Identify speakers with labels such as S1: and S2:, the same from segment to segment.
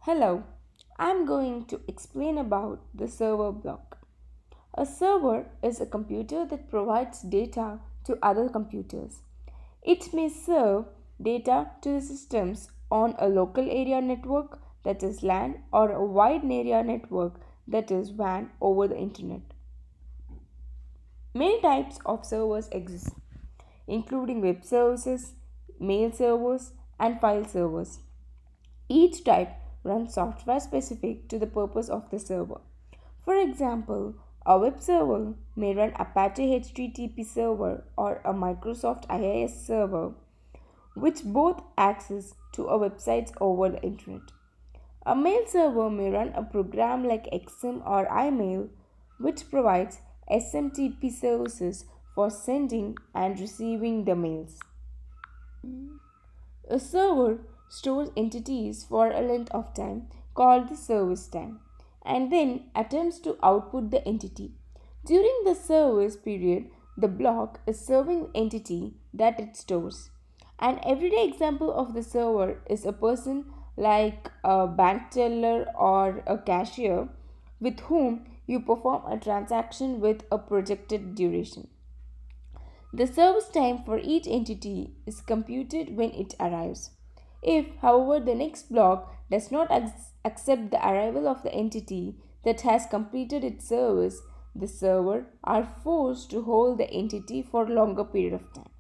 S1: Hello, I'm going to explain about the server block. A server is a computer that provides data to other computers. It may serve data to the systems on a local area network, that is LAN, or a wide area network, that is WAN, over the internet. Many types of servers exist, including web services, mail servers, and file servers. Each type runs software specific to the purpose of the server. For example, a web server may run Apache HTTP server or a Microsoft IIS server, which both access to a website over the internet. A mail server may run a program like XM or iMail, which provides SMTP services for sending and receiving the mails. A server stores entities for a length of time called the service time and then attempts to output the entity. During the service period, the block is serving the entity that it stores. An everyday example of the server is a person like a bank teller or a cashier with whom you perform a transaction with a projected duration. The service time for each entity is computed when it arrives. If, however, the next block does not accept the arrival of the entity that has completed its service, the server are forced to hold the entity for a longer period of time.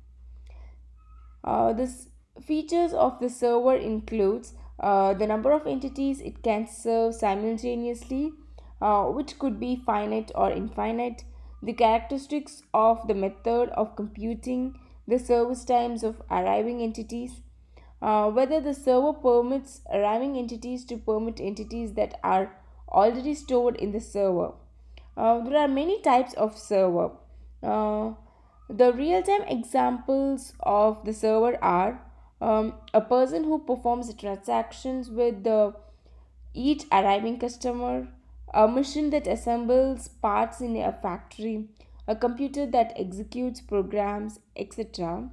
S1: The features of the server includes the number of entities it can serve simultaneously, which could be finite or infinite, the characteristics of the method of computing the service times of arriving entities, whether the server permits arriving entities to permit entities that are already stored in the server. There are many types of server. Uh, the real time examples of the server are a person who performs the transactions with each arriving customer, a machine that assembles parts in a factory, a computer that executes programs, etc.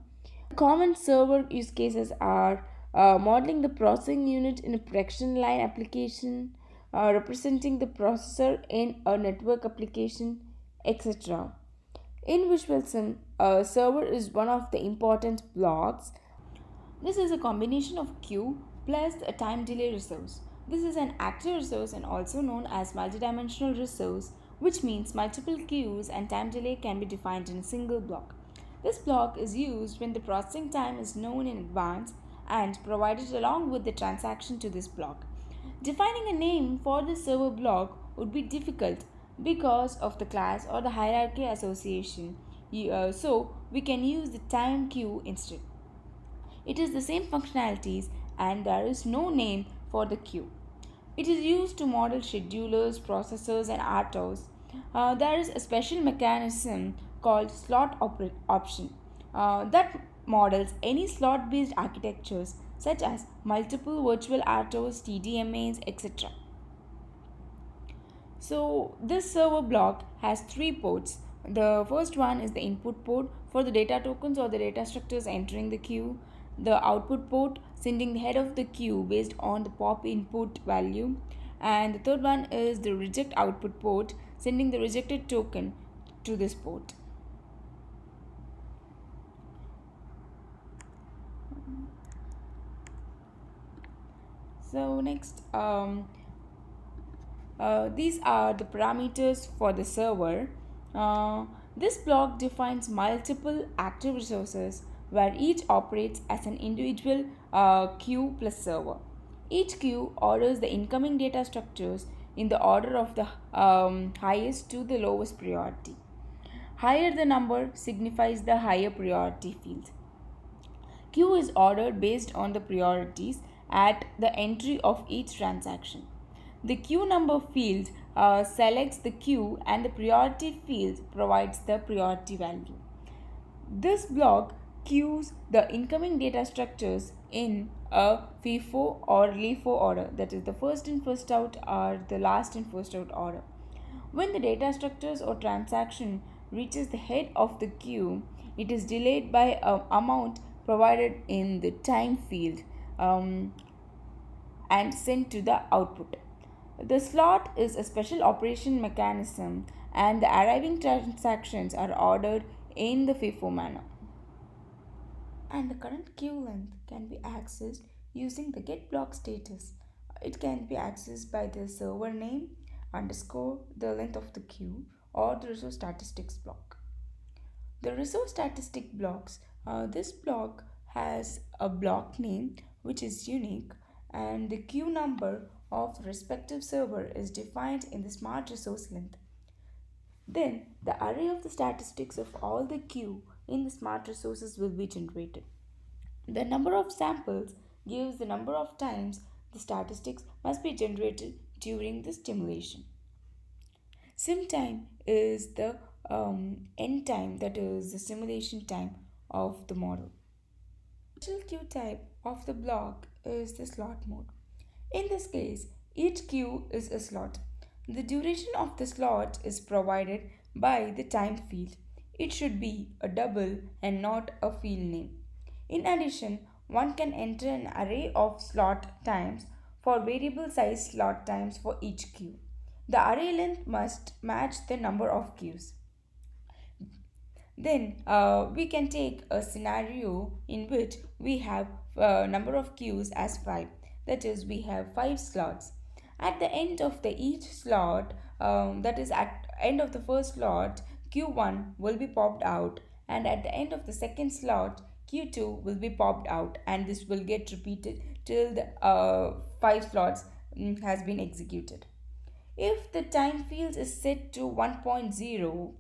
S1: Common server use cases are modeling the processing unit in a production line application, representing the processor in a network application, etc. In Visualism, a server is one of the important blocks. This is a combination of queue plus a time delay resource. This is an active resource and also known as multidimensional resource, which means multiple queues and time delay can be defined in a single block. This block is used when the processing time is known in advance and provided along with the transaction to this block. Defining a name for the server block would be difficult because of the class or the hierarchy association. So we can use the time queue instead. It is the same functionalities and there is no name for the queue. It is used to model schedulers, processors, and RTOS. There is a special mechanism called option that models any slot based architectures such as multiple virtual RTOS, TDMAs, etc. So this server block has three ports. The first one is the input port for the data tokens or the data structures entering the queue. The output port sending the head of the queue based on the pop input value. And the third one is the reject output port sending the rejected token to this port. So next, these are the parameters for the server. Uh, this block defines multiple active resources where each operates as an individual queue plus server. Each queue orders the incoming data structures in the order of the highest to the lowest priority. Higher the number signifies the higher priority field. Queue is ordered based on the priorities at the entry of each transaction. The queue number field selects the queue and the priority field provides the priority value. This block queues the incoming data structures in a FIFO or LIFO order, that is the first in first out or the last in first out order. When the data structures or transaction reaches the head of the queue, it is delayed by an amount provided in the time field. Um, and sent to the output. The slot is a special operation mechanism and the arriving transactions are ordered in the FIFO manner. And the current queue length can be accessed using the get block status. It can be accessed by the server name underscore the length of the queue or the resource statistics block. The resource statistic blocks, this block has a block name which is unique and the queue number of the respective server is defined in the smart resource length. Then the array of the statistics of all the queue in the smart resources will be generated. The number of samples gives the number of times the statistics must be generated during the stimulation. Sim time is the end time, that is the simulation time of the model. Special queue type of the block is the slot mode. In this case, each queue is a slot. The duration of the slot is provided by the time field. It should be a double and not a field name. In addition, one can enter an array of slot times for variable size slot times for each queue. The array length must match the number of queues. Then we can take a scenario in which we have a number of queues as 5. That is, we have 5 slots. At the end of the each slot, that is at end of the first slot, Q1 will be popped out, and at the end of the second slot, Q2 will be popped out, and this will get repeated till the 5 slots has been executed. If the time field is set to 1.0,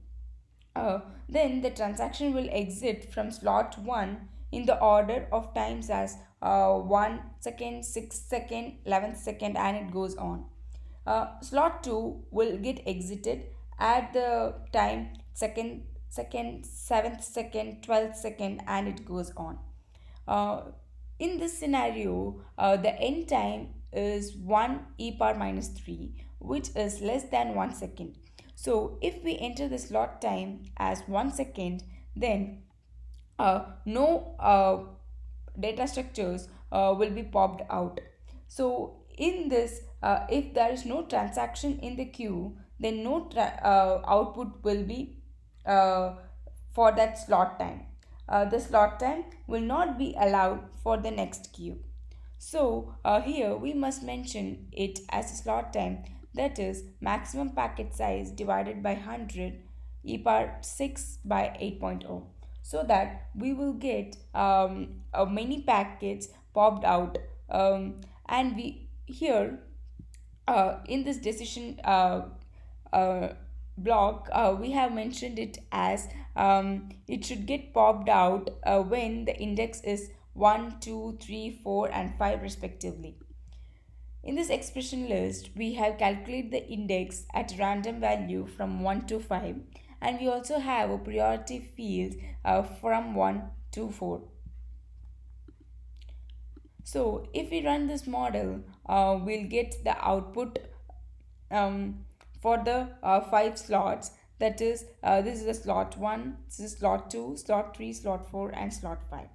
S1: then the transaction will exit from slot 1 in the order of times as 1 second, 6 second, 11th second, and it goes on. Slot 2 will get exited at the time second, 7th second, 12th second, and it goes on. In this scenario, the end time is 1 e power minus 3, which is less than 1 second. So if we enter the slot time as 1 second, then no data structures will be popped out. So in this, if there is no transaction in the queue, then no output will be for that slot time. The slot time will not be allowed for the next queue. So here we must mention it as a slot time, that is maximum packet size divided by 100 e power 6 by 8.0, so that we will get many packets popped out, and we here in this decision block, we have mentioned it as it should get popped out when the index is 1, 2, 3, 4, and 5 respectively. In this expression list, we have calculated the index at random value from 1 to 5, and we also have a priority field from 1 to 4. So if we run this model, we'll get the output for the 5 slots. That is, this is the slot 1, this is slot 2, slot 3, slot 4, and slot 5.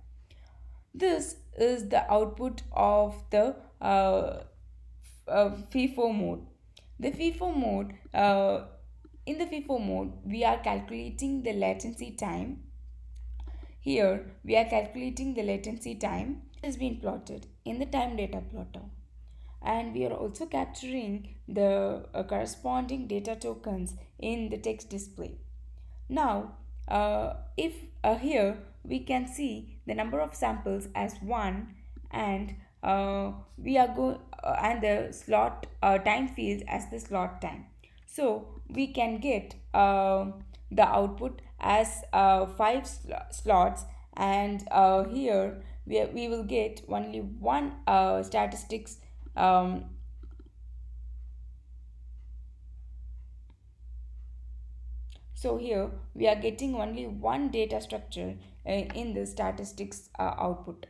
S1: This is the output of the FIFO mode. The FIFO mode, in the FIFO mode, we are calculating the latency time. Here, we are calculating the latency time has been plotted in the time data plotter, and we are also capturing the corresponding data tokens in the text display. Now, if here we can see the number of samples as 1, and we are going and the slot time field as the slot time. So we can get the output as 5 slots, and here we will get only one statistics so here we are getting only one data structure in the statistics output.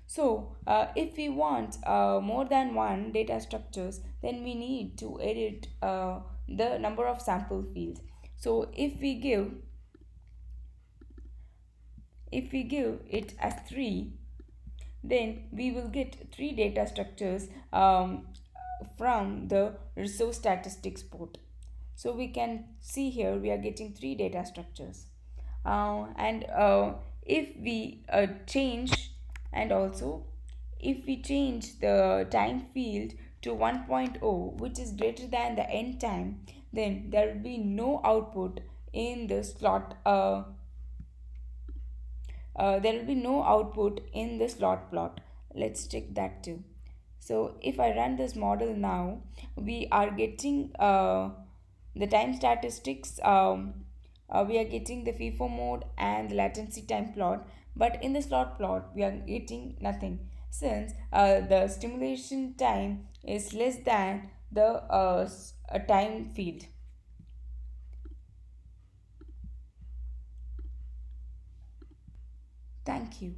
S1: So if we want more than one data structures, then we need to edit the number of sample fields. So if we give it as 3, then we will get three data structures from the resource statistics port. So we can see here we are getting three data structures. And if we change, and also if we change the time field to 1.0, which is greater than the end time, then there will be no output in the slot. There will be no output in the slot plot. Let's check that too. So if I run this model now, we are getting the time statistics. We are getting the FIFO mode and the latency time plot, but in the slot plot we are getting nothing, since the stimulation time is less than the time field. Thank you.